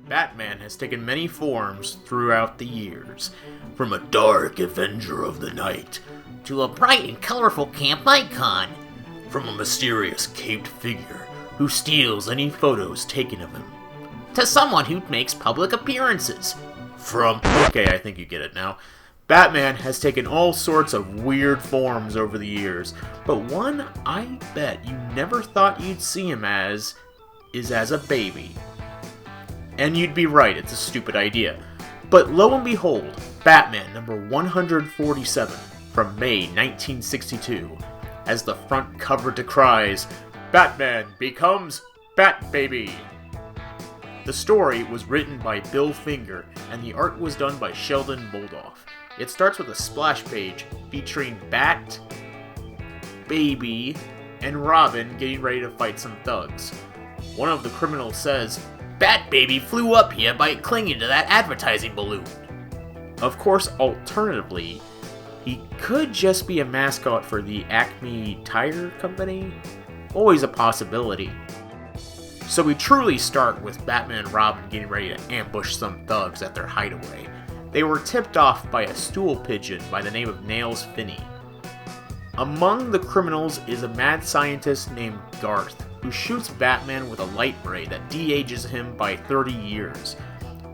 Batman has taken many forms throughout the years, from a dark avenger of the night to a bright and colorful camp icon, from a mysterious caped figure who steals any photos taken of him, to someone who makes public appearances. Okay, I think you get it now. Batman has taken all sorts of weird forms over the years, but one I bet you never thought you'd see him as is as a baby. And you'd be right, it's a stupid idea. But lo and behold, Batman number 147 from May 1962, as the front cover decries, Batman becomes Bat-Baby. The story was written by Bill Finger, and the art was done by Sheldon Moldoff. It starts with a splash page featuring Bat, Baby, and Robin getting ready to fight some thugs. One of the criminals says, Bat-Baby flew up here by clinging to that advertising balloon. Of course, alternatively, he could just be a mascot for the Acme Tire Company. Always a possibility. So we truly start with Batman and Robin getting ready to ambush some thugs at their hideaway. They were tipped off by a stool pigeon by the name of Nails Finney. Among the criminals is a mad scientist named Garth, who shoots Batman with a light ray that de-ages him by 30 years.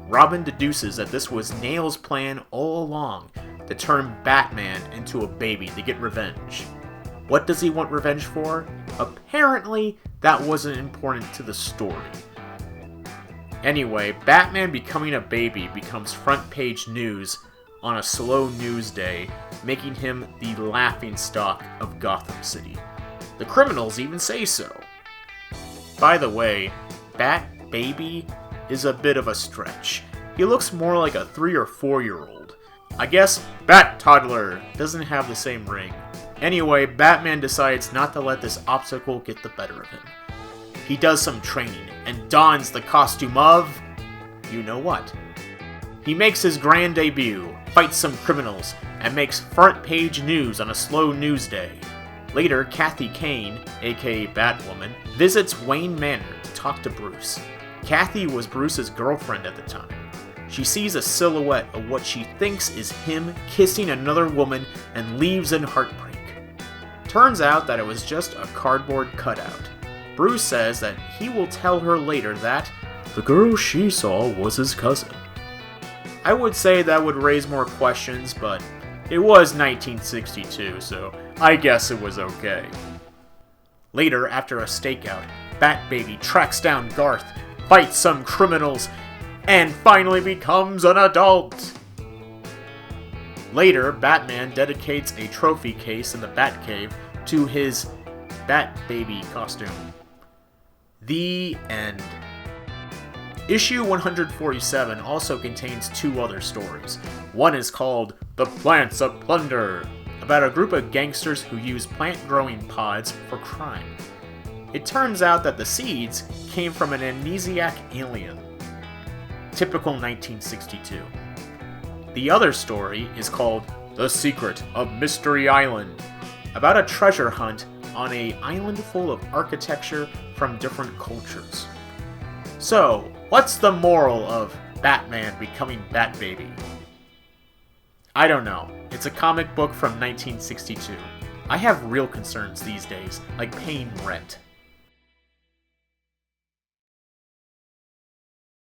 Robin deduces that this was Nails' plan all along, to turn Batman into a baby to get revenge. What does he want revenge for? Apparently, that wasn't important to the story. Anyway, Batman becoming a baby becomes front page news on a slow news day, making him the laughingstock of Gotham City. The criminals even say so. By the way, Bat-Baby is a bit of a stretch. He looks more like a 3 or 4-year-old. I guess Bat-Toddler doesn't have the same ring. Anyway, Batman decides not to let this obstacle get the better of him. He does some training and dons the costume of... you know what. He makes his grand debut, fights some criminals, and makes front page news on a slow news day. Later, Kathy Kane, aka Batwoman, visits Wayne Manor to talk to Bruce. Kathy was Bruce's girlfriend at the time. She sees a silhouette of what she thinks is him kissing another woman and leaves in heartbreak. Turns out that it was just a cardboard cutout. Bruce says that he will tell her later that the girl she saw was his cousin. I would say that would raise more questions, but it was 1962, so I guess it was okay. Later, after a stakeout, Bat-Baby tracks down Garth, fights some criminals, and finally becomes an adult! Later, Batman dedicates a trophy case in the Batcave to his Bat-Baby costume. The end. Issue 147 also contains 2 other stories. One is called The Plants of Plunder, about a group of gangsters who use plant-growing pods for crime. It turns out that the seeds came from an amnesiac alien. Typical 1962. The other story is called The Secret of Mystery Island, about a treasure hunt on an island full of architecture from different cultures. So, what's the moral of Batman becoming Bat-Baby? I don't know. It's a comic book from 1962. I have real concerns these days, like paying rent.